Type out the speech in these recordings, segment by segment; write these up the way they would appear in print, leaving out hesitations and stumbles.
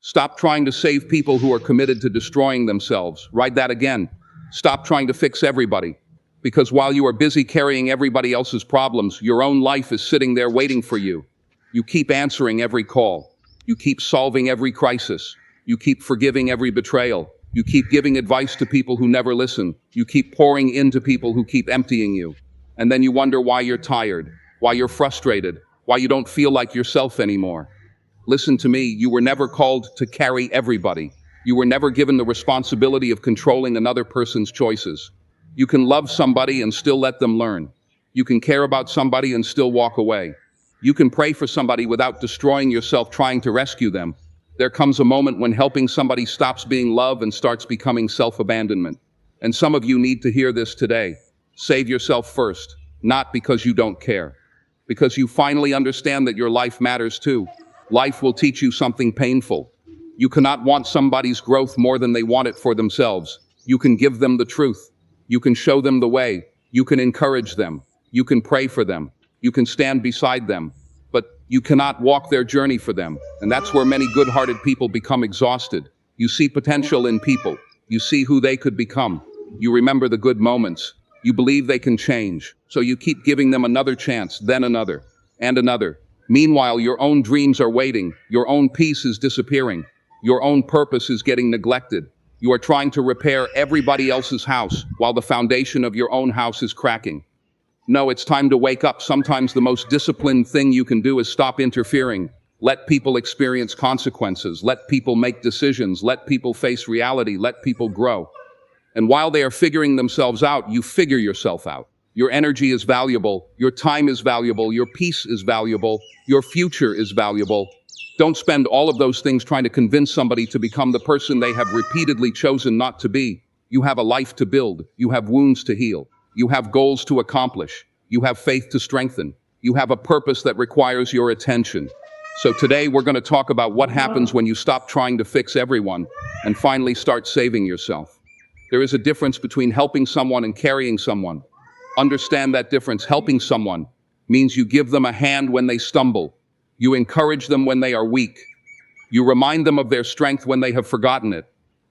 Stop trying to save people who are committed to destroying themselves. Write that again. Stop trying to fix everybody. Because while you are busy carrying everybody else's problems, your own life is sitting there waiting for you. You keep answering every call. You keep solving every crisis. You keep forgiving every betrayal. You keep giving advice to people who never listen. You keep pouring into people who keep emptying you. And then you wonder why you're tired, why you're frustrated, why you don't feel like yourself anymore. Listen to me, you were never called to carry everybody. You were never given the responsibility of controlling another person's choices. You can love somebody and still let them learn. You can care about somebody and still walk away. You can pray for somebody without destroying yourself trying to rescue them. There comes a moment when helping somebody stops being love and starts becoming self-abandonment. And some of you need to hear this today. Save yourself first, not because you don't care. Because you finally understand that your life matters too. Life will teach you something painful. You cannot want somebody's growth more than they want it for themselves. You can give them the truth. You can show them the way. You can encourage them. You can pray for them. You can stand beside them. But you cannot walk their journey for them. And that's where many good-hearted people become exhausted. You see potential in people. You see who they could become. You remember the good moments. You believe they can change. So you keep giving them another chance, then another, and another. Meanwhile, your own dreams are waiting. Your own peace is disappearing. Your own purpose is getting neglected. You are trying to repair everybody else's house while the foundation of your own house is cracking. No, it's time to wake up. Sometimes the most disciplined thing you can do is stop interfering. Let people experience consequences. Let people make decisions. Let people face reality. Let people grow. And while they are figuring themselves out, you figure yourself out. Your energy is valuable. Your time is valuable. Your peace is valuable. Your future is valuable. Don't spend all of those things trying to convince somebody to become the person they have repeatedly chosen not to be. You have a life to build. You have wounds to heal. You have goals to accomplish. You have faith to strengthen. You have a purpose that requires your attention. So today we're going to talk about what happens when you stop trying to fix everyone and finally start saving yourself. There is a difference between helping someone and carrying someone. Understand that difference. Helping someone means you give them a hand when they stumble. You encourage them when they are weak. You remind them of their strength when they have forgotten it.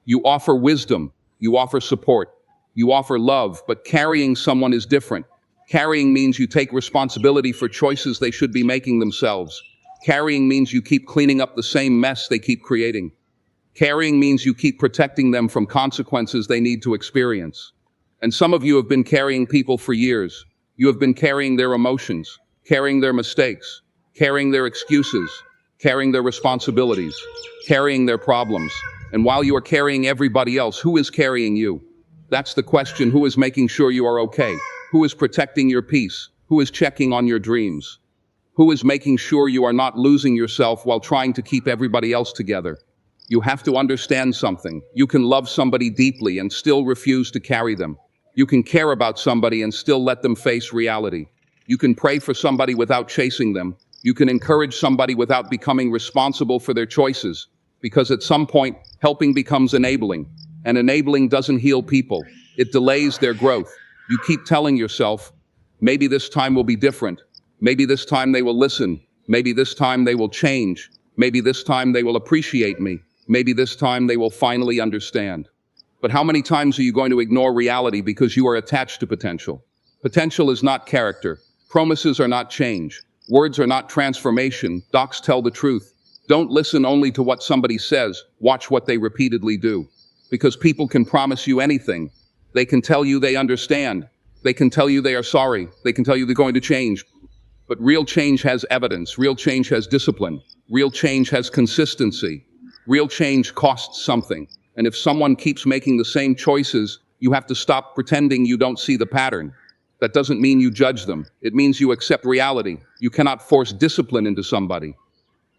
You offer wisdom. You offer support. You offer love. But carrying someone is different. Carrying means you take responsibility for choices they should be making themselves. Carrying means you keep cleaning up the same mess they keep creating. Carrying means you keep protecting them from consequences they need to experience. And some of you have been carrying people for years. You have been carrying their emotions, carrying their mistakes, carrying their excuses, carrying their responsibilities, carrying their problems. And while you are carrying everybody else, who is carrying you? That's the question. Who is making sure you are okay? Who is protecting your peace? Who is checking on your dreams? Who is making sure you are not losing yourself while trying to keep everybody else together? You have to understand something. You can love somebody deeply and still refuse to carry them. You can care about somebody and still let them face reality. You can pray for somebody without chasing them. You can encourage somebody without becoming responsible for their choices. Because at some point, helping becomes enabling. And enabling doesn't heal people. It delays their growth. You keep telling yourself, maybe this time will be different. Maybe this time they will listen. Maybe this time they will change. Maybe this time they will appreciate me. Maybe this time they will finally understand. But how many times are you going to ignore reality because you are attached to potential? Potential is not character. Promises are not change. Words are not transformation. Docs tell the truth. Don't listen only to what somebody says. Watch what they repeatedly do. Because people can promise you anything. They can tell you they understand. They can tell you they are sorry. They can tell you they're going to change. But real change has evidence. Real change has discipline. Real change has consistency. Real change costs something. And if someone keeps making the same choices, you have to stop pretending you don't see the pattern. That doesn't mean you judge them. It means you accept reality. You cannot force discipline into somebody.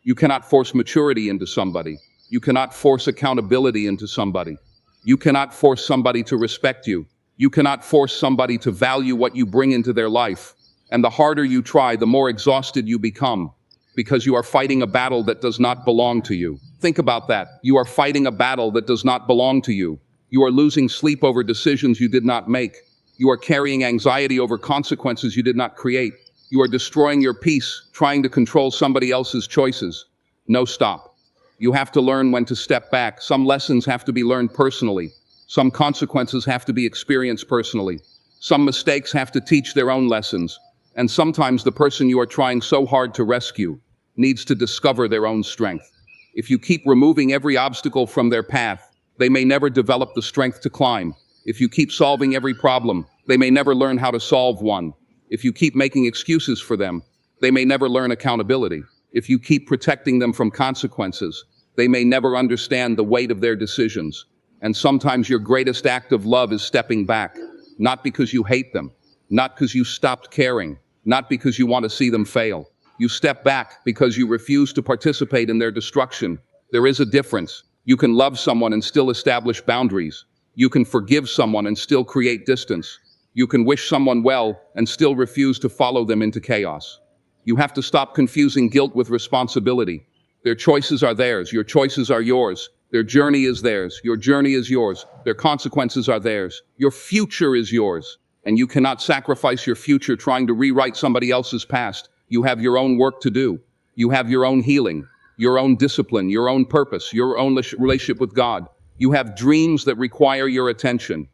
You cannot force maturity into somebody. You cannot force accountability into somebody. You cannot force somebody to respect you. You cannot force somebody to value what you bring into their life. And the harder you try, the more exhausted you become. Because you are fighting a battle that does not belong to you. Think about that. You are fighting a battle that does not belong to you. You are losing sleep over decisions you did not make. You are carrying anxiety over consequences you did not create. You are destroying your peace, trying to control somebody else's choices. No, stop. You have to learn when to step back. Some lessons have to be learned personally. Some consequences have to be experienced personally. Some mistakes have to teach their own lessons. And sometimes the person you are trying so hard to rescue needs to discover their own strength. If you keep removing every obstacle from their path, they may never develop the strength to climb. If you keep solving every problem, they may never learn how to solve one. If you keep making excuses for them, they may never learn accountability. If you keep protecting them from consequences, they may never understand the weight of their decisions. And sometimes your greatest act of love is stepping back, not because you hate them, not because you stopped caring, not because you want to see them fail. You step back because you refuse to participate in their destruction. There is a difference. You can love someone and still establish boundaries. You can forgive someone and still create distance. You can wish someone well and still refuse to follow them into chaos. You have to stop confusing guilt with responsibility. Their choices are theirs. Your choices are yours. Their journey is theirs. Your journey is yours. Their consequences are theirs. Your future is yours. And you cannot sacrifice your future trying to rewrite somebody else's past. You have your own work to do. You have your own healing, your own discipline, your own purpose, your own relationship with God. You have dreams that require your attention.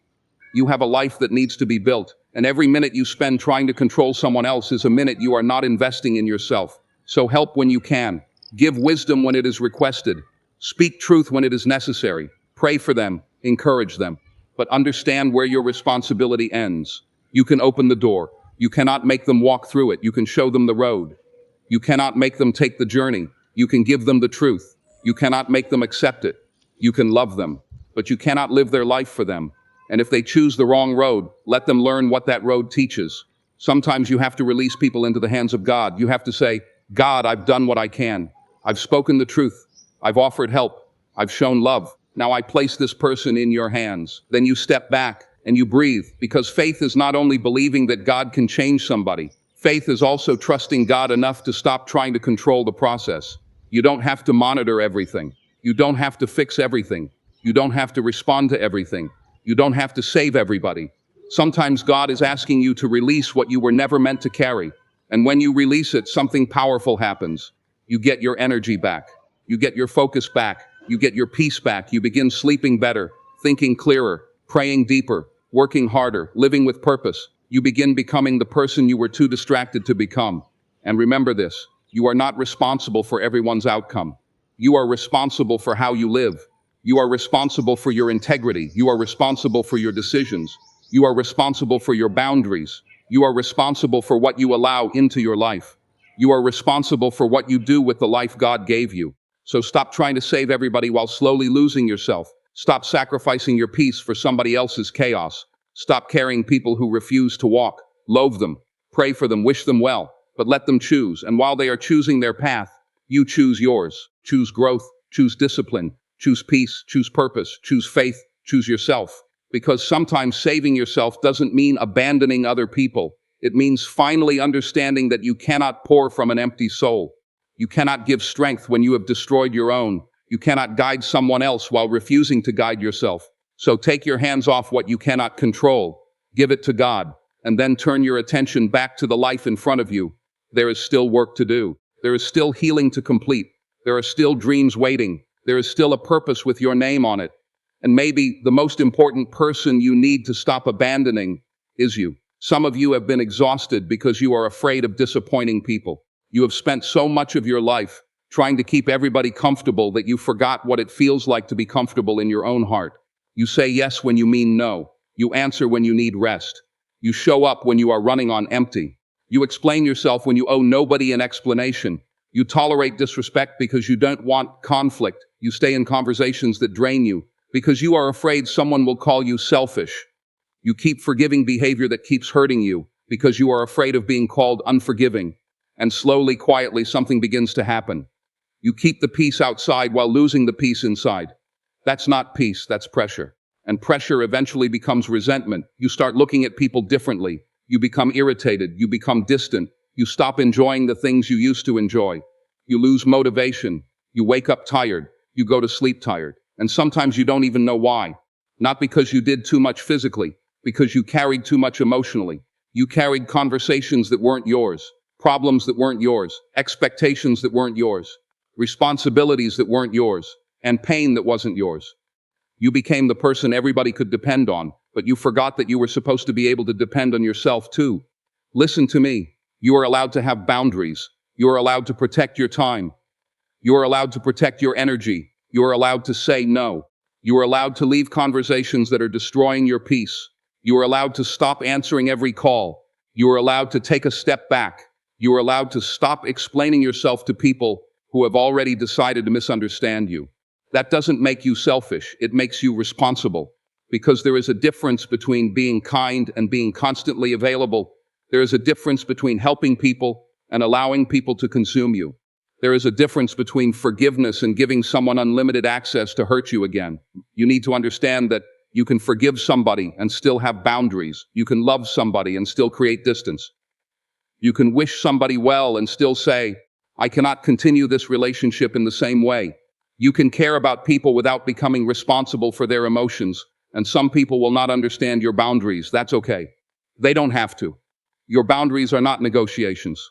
You have a life that needs to be built. And every minute you spend trying to control someone else is a minute you are not investing in yourself. So help when you can. Give wisdom when it is requested. Speak truth when it is necessary. Pray for them. Encourage them. But understand where your responsibility ends. You can open the door. You cannot make them walk through it. You can show them the road. You cannot make them take the journey. You can give them the truth. You cannot make them accept it. You can love them, but you cannot live their life for them. And if they choose the wrong road, let them learn what that road teaches. Sometimes you have to release people into the hands of God. You have to say, God, I've done what I can. I've spoken the truth. I've offered help. I've shown love. Now I place this person in your hands. Then you step back and you breathe, because faith is not only believing that God can change somebody. Faith is also trusting God enough to stop trying to control the process. You don't have to monitor everything. You don't have to fix everything. You don't have to respond to everything. You don't have to save everybody. Sometimes God is asking you to release what you were never meant to carry. And when you release it, something powerful happens. You get your energy back. You get your focus back. You get your peace back. You begin sleeping better, thinking clearer, praying deeper, working harder, living with purpose. You begin becoming the person you were too distracted to become. And remember this, you are not responsible for everyone's outcome. You are responsible for how you live. You are responsible for your integrity. You are responsible for your decisions. You are responsible for your boundaries. You are responsible for what you allow into your life. You are responsible for what you do with the life God gave you. So stop trying to save everybody while slowly losing yourself. Stop sacrificing your peace for somebody else's chaos. Stop carrying people who refuse to walk. Loathe them. Pray for them. Wish them well. But let them choose. And while they are choosing their path, you choose yours. Choose growth. Choose discipline. Choose peace, choose purpose, choose faith, choose yourself. Because sometimes saving yourself doesn't mean abandoning other people. It means finally understanding that you cannot pour from an empty soul. You cannot give strength when you have destroyed your own. You cannot guide someone else while refusing to guide yourself. So take your hands off what you cannot control. Give it to God, and then turn your attention back to the life in front of you. There is still work to do. There is still healing to complete. There are still dreams waiting. There is still a purpose with your name on it. And maybe the most important person you need to stop abandoning is you. Some of you have been exhausted because you are afraid of disappointing people. You have spent so much of your life trying to keep everybody comfortable that you forgot what it feels like to be comfortable in your own heart. You say yes when you mean no. You answer when you need rest. You show up when you are running on empty. You explain yourself when you owe nobody an explanation. You tolerate disrespect because you don't want conflict. You stay in conversations that drain you because you are afraid someone will call you selfish. You keep forgiving behavior that keeps hurting you because you are afraid of being called unforgiving. And slowly, quietly, something begins to happen. You keep the peace outside while losing the peace inside. That's not peace, that's pressure. And pressure eventually becomes resentment. You start looking at people differently. You become irritated. You become distant. You stop enjoying the things you used to enjoy. You lose motivation. You wake up tired. You go to sleep tired. And sometimes you don't even know why. Not because you did too much physically, because you carried too much emotionally. You carried conversations that weren't yours, problems that weren't yours, expectations that weren't yours. responsibilities that weren't yours, and pain that wasn't yours. You became the person everybody could depend on, but you forgot that you were supposed to be able to depend on yourself too. Listen to me. You are allowed to have boundaries. You are allowed to protect your time. You are allowed to protect your energy. You are allowed to say no. You are allowed to leave conversations that are destroying your peace. You are allowed to stop answering every call. You are allowed to take a step back. You are allowed to stop explaining yourself to people who have already decided to misunderstand you. That doesn't make you selfish. It makes you responsible. Because there is a difference between being kind and being constantly available. There is a difference between helping people and allowing people to consume you. There is a difference between forgiveness and giving someone unlimited access to hurt you again. You need to understand that you can forgive somebody and still have boundaries. You can love somebody and still create distance. You can wish somebody well and still say, I cannot continue this relationship in the same way. You can care about people without becoming responsible for their emotions, and some people will not understand your boundaries. That's okay. They don't have to. Your boundaries are not negotiations.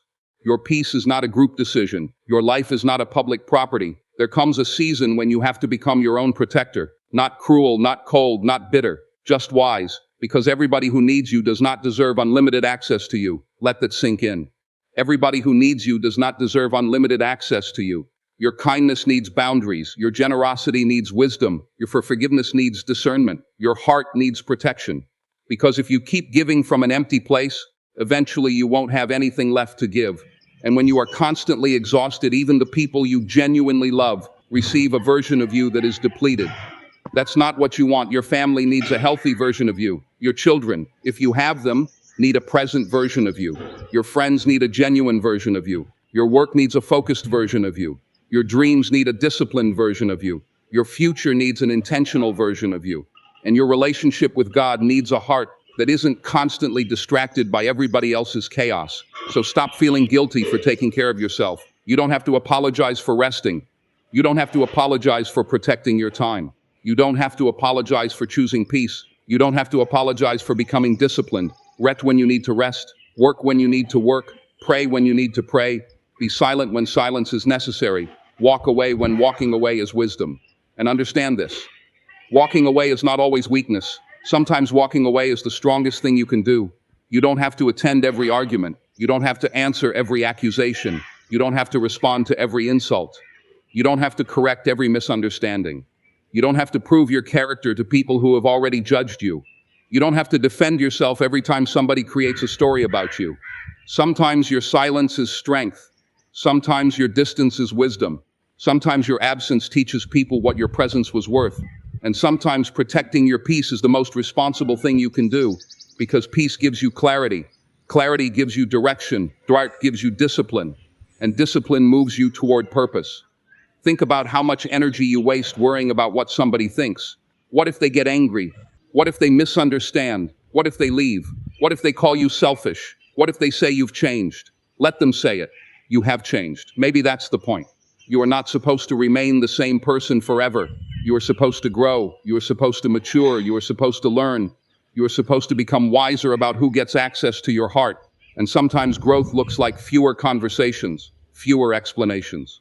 Your peace is not a group decision. Your life is not a public property. There comes a season when you have to become your own protector. Not cruel, not cold, not bitter. Just wise, because everybody who needs you does not deserve unlimited access to you. Let that sink in. Everybody who needs you does not deserve unlimited access to you. Your kindness needs boundaries. Your generosity needs wisdom. Your forgiveness needs discernment. Your heart needs protection. Because if you keep giving from an empty place, eventually you won't have anything left to give. And when you are constantly exhausted, even the people you genuinely love receive a version of you that is depleted. That's not what you want. Your family needs a healthy version of you. Your children, if you have them, need a present version of you. Your friends need a genuine version of you. Your work needs a focused version of you. Your dreams need a disciplined version of you. Your future needs an intentional version of you. And your relationship with God needs a heart that isn't constantly distracted by everybody else's chaos. So stop feeling guilty for taking care of yourself. You don't have to apologize for resting. You don't have to apologize for protecting your time. You don't have to apologize for choosing peace. You don't have to apologize for becoming disciplined. Rest when you need to rest. Work when you need to work. Pray when you need to pray. Be silent when silence is necessary. Walk away when walking away is wisdom. And understand this. Walking away is not always weakness. Sometimes walking away is the strongest thing you can do. You don't have to attend every argument. You don't have to answer every accusation. You don't have to respond to every insult. You don't have to correct every misunderstanding. You don't have to prove your character to people who have already judged you. You don't have to defend yourself every time somebody creates a story about you. Sometimes your silence is strength. Sometimes your distance is wisdom. Sometimes your absence teaches people what your presence was worth. And sometimes protecting your peace is the most responsible thing you can do, because peace gives you clarity. Clarity gives you direction. Direction gives you discipline. And discipline moves you toward purpose. Think about how much energy you waste worrying about what somebody thinks. What if they get angry? What if they misunderstand? What if they leave? What if they call you selfish? What if they say you've changed? Let them say it. You have changed. Maybe that's the point. You are not supposed to remain the same person forever. You are supposed to grow. You are supposed to mature. You are supposed to learn. You are supposed to become wiser about who gets access to your heart. And sometimes growth looks like fewer conversations, fewer explanations.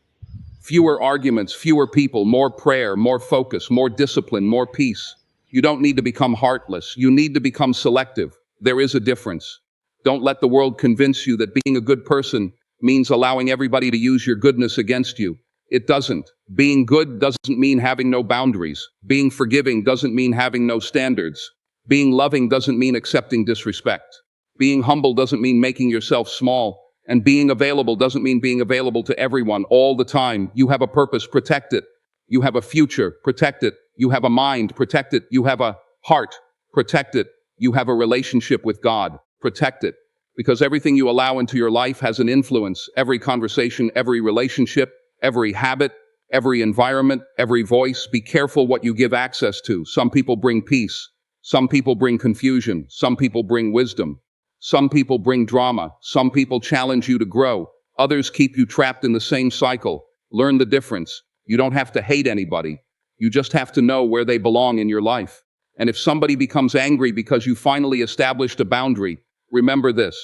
Fewer arguments, fewer people, more prayer, more focus, more discipline, more peace. You don't need to become heartless. You need to become selective. There is a difference. Don't let the world convince you that being a good person means allowing everybody to use your goodness against you. It doesn't. Being good doesn't mean having no boundaries. Being forgiving doesn't mean having no standards. Being loving doesn't mean accepting disrespect. Being humble doesn't mean making yourself small. And being available doesn't mean being available to everyone all the time. You have a purpose, protect it. You have a future, protect it. You have a mind, protect it. You have a heart, protect it. You have a relationship with God, protect it. Because everything you allow into your life has an influence. Every conversation, every relationship, every habit, every environment, every voice. Be careful what you give access to. Some people bring peace. Some people bring confusion. Some people bring wisdom. Some people bring drama. Some people challenge you to grow. Others keep you trapped in the same cycle. Learn the difference. You don't have to hate anybody. You just have to know where they belong in your life. And if somebody becomes angry because you finally established a boundary, remember this.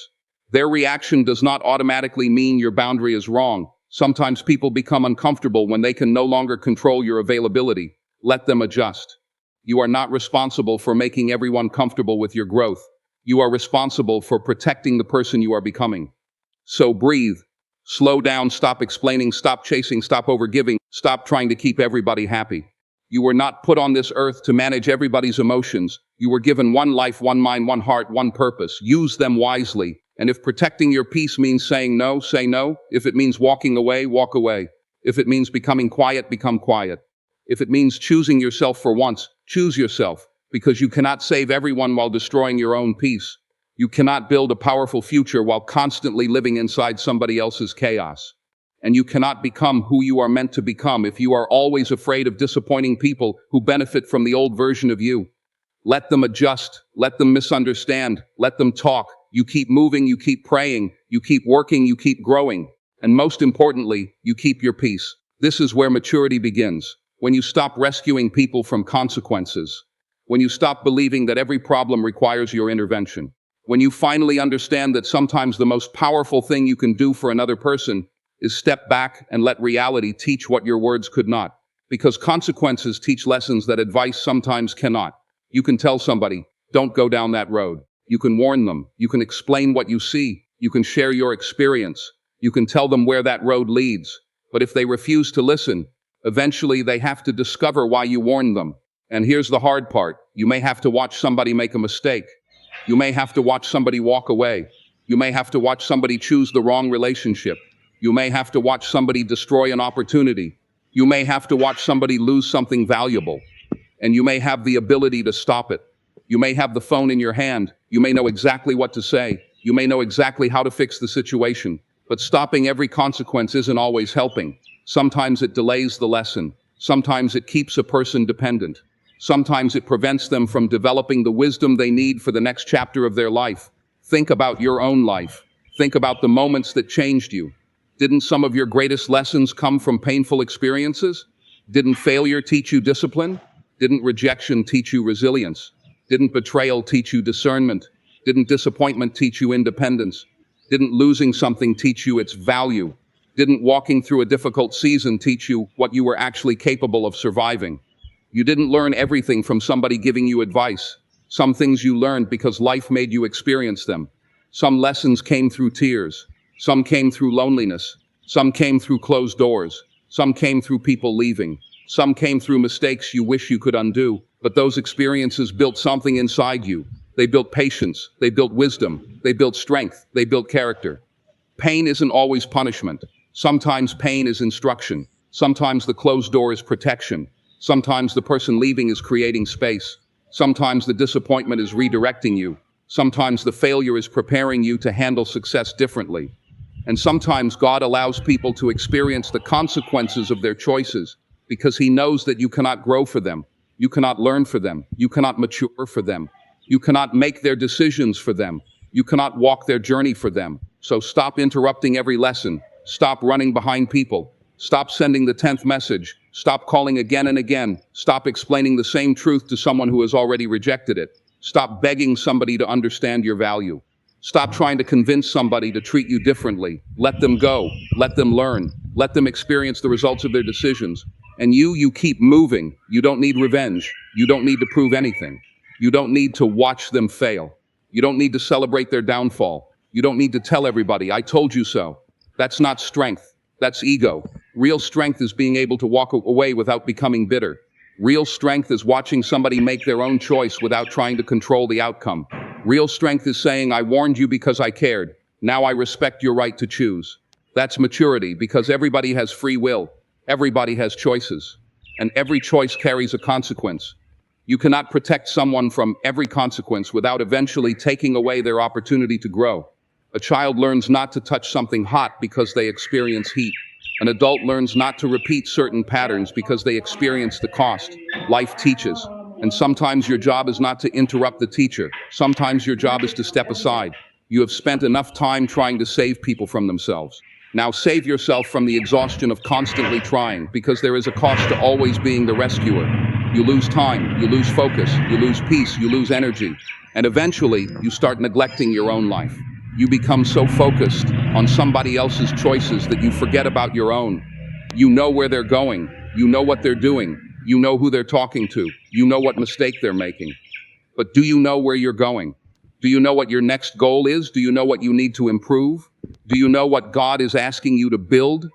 Their reaction does not automatically mean your boundary is wrong. Sometimes people become uncomfortable when they can no longer control your availability. Let them adjust. You are not responsible for making everyone comfortable with your growth. You are responsible for protecting the person you are becoming. So breathe. Slow down, stop explaining, stop chasing, stop overgiving, stop trying to keep everybody happy. You were not put on this earth to manage everybody's emotions. You were given one life, one mind, one heart, one purpose. Use them wisely. And if protecting your peace means saying no, say no. If it means walking away, walk away. If it means becoming quiet, become quiet. If it means choosing yourself for once, choose yourself, because you cannot save everyone while destroying your own peace. You cannot build a powerful future while constantly living inside somebody else's chaos. And you cannot become who you are meant to become if you are always afraid of disappointing people who benefit from the old version of you. Let them adjust, let them misunderstand, let them talk. You keep moving, you keep praying, you keep working, you keep growing. And most importantly, you keep your peace. This is where maturity begins. When you stop rescuing people from consequences. When you stop believing that every problem requires your intervention. When you finally understand that sometimes the most powerful thing you can do for another person is step back and let reality teach what your words could not. Because consequences teach lessons that advice sometimes cannot. You can tell somebody, don't go down that road. You can warn them. You can explain what you see. You can share your experience. You can tell them where that road leads. But if they refuse to listen, eventually they have to discover why you warned them. And here's the hard part. You may have to watch somebody make a mistake. You may have to watch somebody walk away. You may have to watch somebody choose the wrong relationship. You may have to watch somebody destroy an opportunity. You may have to watch somebody lose something valuable. And you may have the ability to stop it. You may have the phone in your hand. You may know exactly what to say. You may know exactly how to fix the situation. But stopping every consequence isn't always helping. Sometimes it delays the lesson. Sometimes it keeps a person dependent. Sometimes it prevents them from developing the wisdom they need for the next chapter of their life. Think about your own life. Think about the moments that changed you. Didn't some of your greatest lessons come from painful experiences? Didn't failure teach you discipline? Didn't rejection teach you resilience? Didn't betrayal teach you discernment? Didn't disappointment teach you independence? Didn't losing something teach you its value? Didn't walking through a difficult season teach you what you were actually capable of surviving? You didn't learn everything from somebody giving you advice. Some things you learned because life made you experience them. Some lessons came through tears. Some came through loneliness. Some came through closed doors. Some came through people leaving. Some came through mistakes you wish you could undo. But those experiences built something inside you. They built patience. They built wisdom. They built strength. They built character. Pain isn't always punishment. Sometimes pain is instruction. Sometimes the closed door is protection. Sometimes the person leaving is creating space. Sometimes the disappointment is redirecting you. Sometimes the failure is preparing you to handle success differently. And sometimes God allows people to experience the consequences of their choices because He knows that you cannot grow for them. You cannot learn for them. You cannot mature for them. You cannot make their decisions for them. You cannot walk their journey for them. So stop interrupting every lesson. Stop running behind people. Stop sending the 10th message. Stop calling again and again. Stop explaining the same truth to someone who has already rejected it. Stop begging somebody to understand your value. Stop trying to convince somebody to treat you differently. Let them go. Let them learn. Let them experience the results of their decisions. And you keep moving. You don't need revenge. You don't need to prove anything. You don't need to watch them fail. You don't need to celebrate their downfall. You don't need to tell everybody, I told you so. That's not strength. That's ego. Real strength is being able to walk away without becoming bitter. Real strength is watching somebody make their own choice without trying to control the outcome. Real strength is saying, I warned you because I cared. Now I respect your right to choose. That's maturity, because everybody has free will. Everybody has choices. And every choice carries a consequence. You cannot protect someone from every consequence without eventually taking away their opportunity to grow. A child learns not to touch something hot because they experience heat. An adult learns not to repeat certain patterns because they experience the cost. Life teaches. And sometimes your job is not to interrupt the teacher. Sometimes your job is to step aside. You have spent enough time trying to save people from themselves. Now save yourself from the exhaustion of constantly trying, because there is a cost to always being the rescuer. You lose time, you lose focus, you lose peace, you lose energy, and eventually you start neglecting your own life. You become so focused on somebody else's choices that you forget about your own. You know where they're going. You know what they're doing. You know who they're talking to. You know what mistake they're making. But do you know where you're going? Do you know what your next goal is? Do you know what you need to improve? Do you know what God is asking you to build?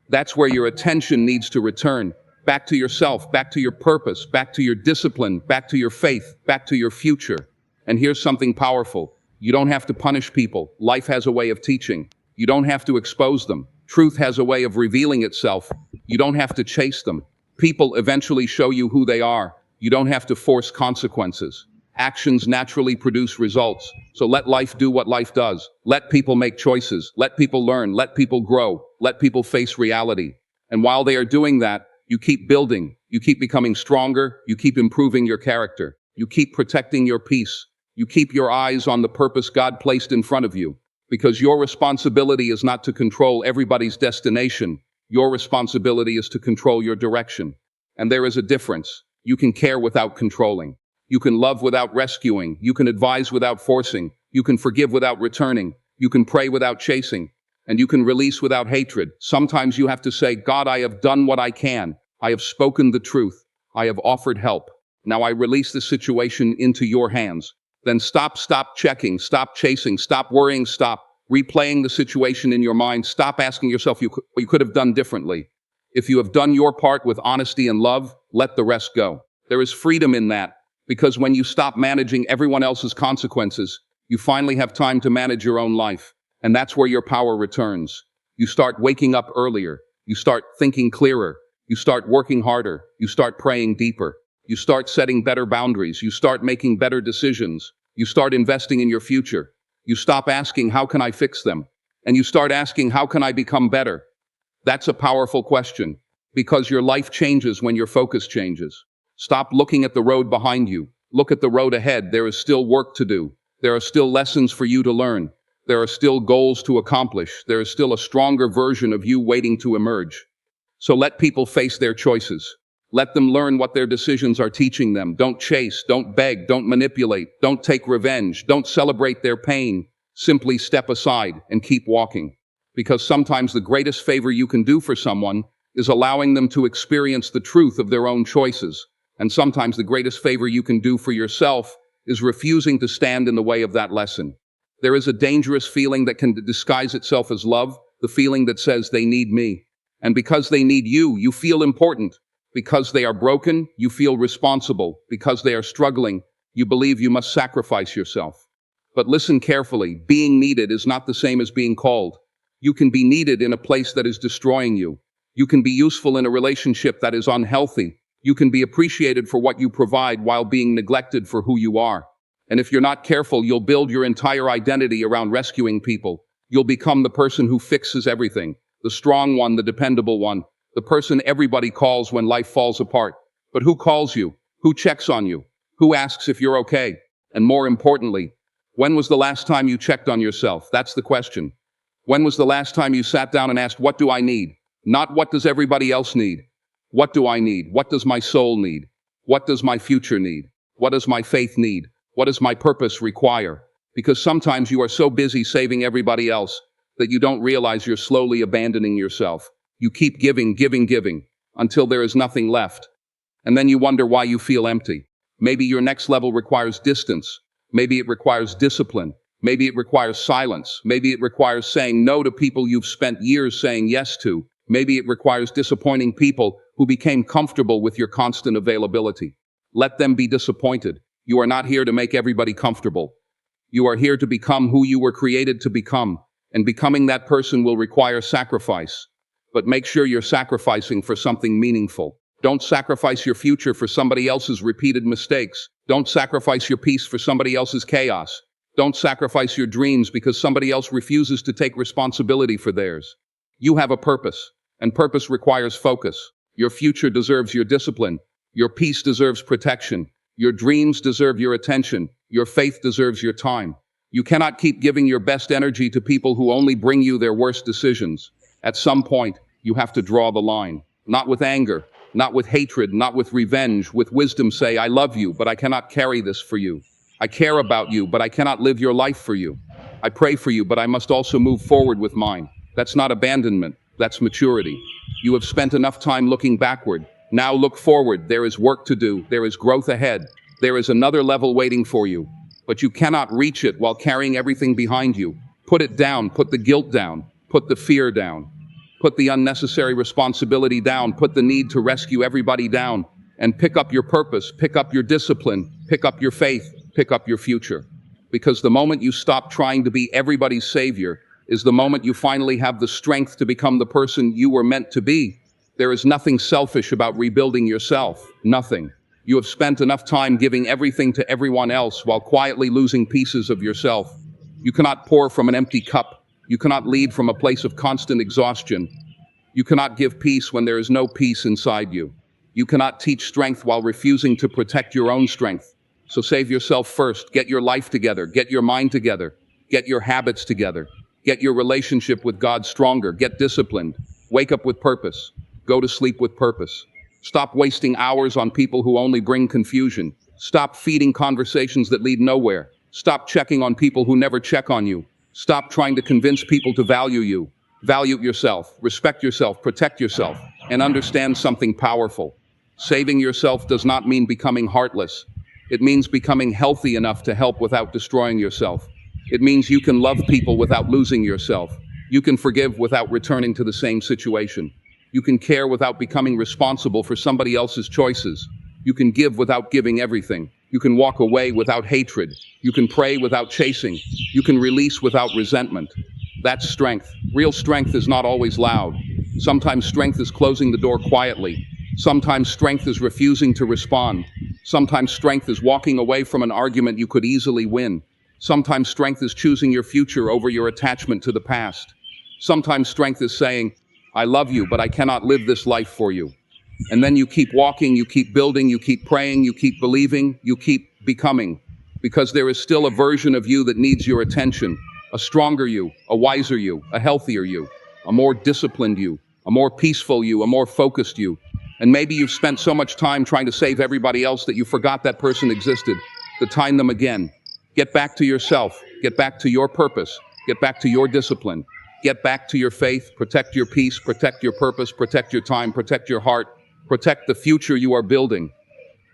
That's where your attention needs to return. Back to yourself, back to your purpose, back to your discipline, back to your faith, back to your future. And here's something powerful. You don't have to punish people. Life has a way of teaching. You don't have to expose them. Truth has a way of revealing itself. You don't have to chase them. People eventually show you who they are. You don't have to force consequences. Actions naturally produce results. So let life do what life does. Let people make choices. Let people learn. Let people grow. Let people face reality. And while they are doing that, you keep building. You keep becoming stronger. You keep improving your character. You keep protecting your peace. You keep your eyes on the purpose God placed in front of you. Because your responsibility is not to control everybody's destination. Your responsibility is to control your direction. And there is a difference. You can care without controlling. You can love without rescuing. You can advise without forcing. You can forgive without returning. You can pray without chasing. And you can release without hatred. Sometimes you have to say, God, I have done what I can. I have spoken the truth. I have offered help. Now I release the situation into your hands. Then stop checking, stop chasing, stop worrying, stop replaying the situation in your mind. Stop asking yourself what you could have done differently. If you have done your part with honesty and love, let the rest go. There is freedom in that. Because when you stop managing everyone else's consequences, you finally have time to manage your own life. And that's where your power returns. You start waking up earlier. You start thinking clearer. You start working harder. You start praying deeper. You start setting better boundaries. You start making better decisions. You start investing in your future. You stop asking, how can I fix them? And you start asking, how can I become better? That's a powerful question. Because your life changes when your focus changes. Stop looking at the road behind you. Look at the road ahead. There is still work to do. There are still lessons for you to learn. There are still goals to accomplish. There is still a stronger version of you waiting to emerge. So let people face their choices. Let them learn what their decisions are teaching them. Don't chase, don't beg, don't manipulate, don't take revenge, don't celebrate their pain. Simply step aside and keep walking. Because sometimes the greatest favor you can do for someone is allowing them to experience the truth of their own choices. And sometimes the greatest favor you can do for yourself is refusing to stand in the way of that lesson. There is a dangerous feeling that can disguise itself as love, the feeling that says they need me. And because they need you, you feel important. Because they are broken, you feel responsible. Because they are struggling, you believe you must sacrifice yourself. But listen carefully, being needed is not the same as being called. You can be needed in a place that is destroying you. You can be useful in a relationship that is unhealthy. You can be appreciated for what you provide while being neglected for who you are. And if you're not careful, you'll build your entire identity around rescuing people. You'll become the person who fixes everything, the strong one, the dependable one, the person everybody calls when life falls apart. But who calls you? Who checks on you? Who asks if you're okay? And more importantly, when was the last time you checked on yourself? That's the question. When was the last time you sat down and asked, what do I need? Not what does everybody else need? What do I need? What does my soul need? What does my future need? What does my faith need? What does my purpose require? Because sometimes you are so busy saving everybody else that you don't realize you're slowly abandoning yourself. You keep giving, until there is nothing left. And then you wonder why you feel empty. Maybe your next level requires distance. Maybe it requires discipline. Maybe it requires silence. Maybe it requires saying no to people you've spent years saying yes to. Maybe it requires disappointing people who became comfortable with your constant availability. Let them be disappointed. You are not here to make everybody comfortable. You are here to become who you were created to become, and becoming that person will require sacrifice. But make sure you're sacrificing for something meaningful. Don't sacrifice your future for somebody else's repeated mistakes. Don't sacrifice your peace for somebody else's chaos. Don't sacrifice your dreams because somebody else refuses to take responsibility for theirs. You have a purpose, and purpose requires focus. Your future deserves your discipline. Your peace deserves protection. Your dreams deserve your attention. Your faith deserves your time. You cannot keep giving your best energy to people who only bring you their worst decisions. At some point, you have to draw the line. Not with anger, not with hatred, not with revenge. With wisdom say, I love you, but I cannot carry this for you. I care about you, but I cannot live your life for you. I pray for you, but I must also move forward with mine. That's not abandonment, that's maturity. You have spent enough time looking backward. Now look forward. There is work to do. There is growth ahead. There is another level waiting for you. But you cannot reach it while carrying everything behind you. Put it down. Put the guilt down. Put the fear down. Put the unnecessary responsibility down. Put the need to rescue everybody down. And pick up your purpose. Pick up your discipline. Pick up your faith. Pick up your future. Because the moment you stop trying to be everybody's savior is the moment you finally have the strength to become the person you were meant to be. There is nothing selfish about rebuilding yourself. Nothing. You have spent enough time giving everything to everyone else while quietly losing pieces of yourself. You cannot pour from an empty cup. You cannot lead from a place of constant exhaustion. You cannot give peace when there is no peace inside you. You cannot teach strength while refusing to protect your own strength. So save yourself first. Get your life together. Get your mind together. Get your habits together. Get your relationship with God stronger. Get disciplined. Wake up with purpose. Go to sleep with purpose. Stop wasting hours on people who only bring confusion. Stop feeding conversations that lead nowhere. Stop checking on people who never check on you. Stop trying to convince people to value you. Value yourself, respect yourself, protect yourself, and understand something powerful. Saving yourself does not mean becoming heartless. It means becoming healthy enough to help without destroying yourself. It means you can love people without losing yourself. You can forgive without returning to the same situation. You can care without becoming responsible for somebody else's choices. You can give without giving everything. You can walk away without hatred. You can pray without chasing. You can release without resentment. That's strength. Real strength is not always loud. Sometimes strength is closing the door quietly. Sometimes strength is refusing to respond. Sometimes strength is walking away from an argument you could easily win. Sometimes strength is choosing your future over your attachment to the past. Sometimes strength is saying, I love you, but I cannot live this life for you. And then you keep walking, you keep building, you keep praying, you keep believing, you keep becoming. Because there is still a version of you that needs your attention. A stronger you, a wiser you, a healthier you, a more disciplined you, a more peaceful you, a more focused you. And maybe you've spent so much time trying to save everybody else that you forgot that person existed. To time them again. Get back to yourself. Get back to your purpose. Get back to your discipline. Get back to your faith. Protect your peace. Protect your purpose. Protect your time. Protect your heart. Protect the future you are building.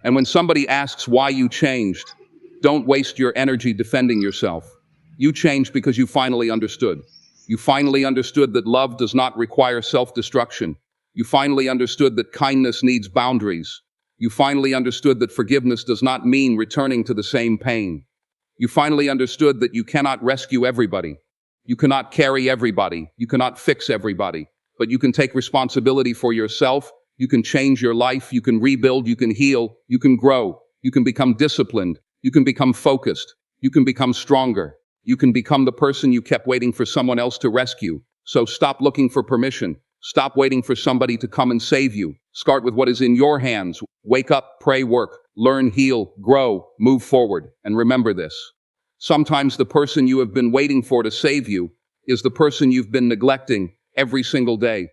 And when somebody asks why you changed, don't waste your energy defending yourself. You changed because you finally understood. You finally understood that love does not require self-destruction. You finally understood that kindness needs boundaries. You finally understood that forgiveness does not mean returning to the same pain. You finally understood that you cannot rescue everybody. You cannot carry everybody. You cannot fix everybody. But you can take responsibility for yourself. You can change your life. You can rebuild. You can heal. You can grow. You can become disciplined. You can become focused. You can become stronger. You can become the person you kept waiting for someone else to rescue. So stop looking for permission. Stop waiting for somebody to come and save you. Start with what is in your hands. Wake up, pray, work, learn, heal, grow, move forward. And remember this. Sometimes the person you have been waiting for to save you is the person you've been neglecting every single day.